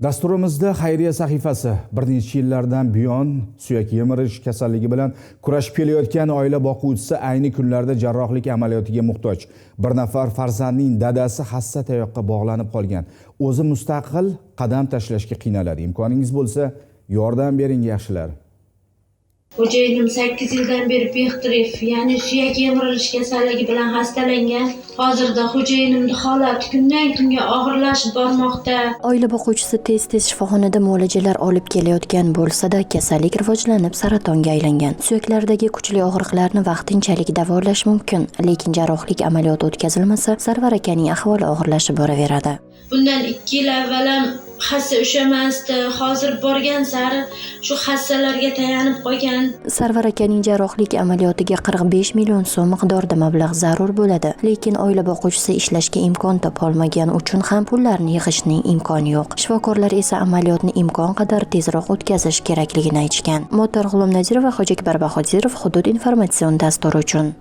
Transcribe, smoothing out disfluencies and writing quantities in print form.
Dasturimizda xayriya sahifasi bir necha yillardan buyon suyak yemirish kasalligi bilan kurashib kelayotgan oila boquvchisi ayni kunlarda jarrohlik amaliyotiga muhtoj. Bir nafar farzandning dadasi hassa tayoqqa bog'lanib qolgan. O'zi mustaqil qadam tashlashga qiynaladi. Imkoningiz bo'lsa, yordam bering yaxshilar. Xo'jayinim 8 yildan beri bextirif, ya'ni suyak yemirilish kasalligi bilan hastalangan. Hozirda xo'jayinimning holati kundan-kunga og'irlashib bormoqda. Oila boquvchisi tez-tez shifoxonada muolajalar olib kelayotgan bo'lsa-da, kasallik rivojlanib saratonga aylangan. Suyaklardagi kuchli og'riqlarni vaqtinchalik davolash mumkin, lekin jarrohlik amaliyoti o'tkazilmasa, Sarvar akaning ahvoli og'irlashib boraveradi. Bundan 2 yil avval ham hassa ushamasdi. Hozir borgan sari shu hassalarga tayanib qolgan. Sarvar akaning jarrohlik amaliyotiga 45 million so'm miqdorida mablag' zarur bo'ladi, lekin oila boquvchisi ishlashga imkon topolmagani uchun ham pullarni yig'ishning imkoni yo'q. Shifokorlar esa amaliyotni imkon qadar tezroq o'tkazish kerakligini aytgan. Motor G'ulom Nazirova, Hojiakbar Bahodirov, Hudud informatsion dasturi uchun.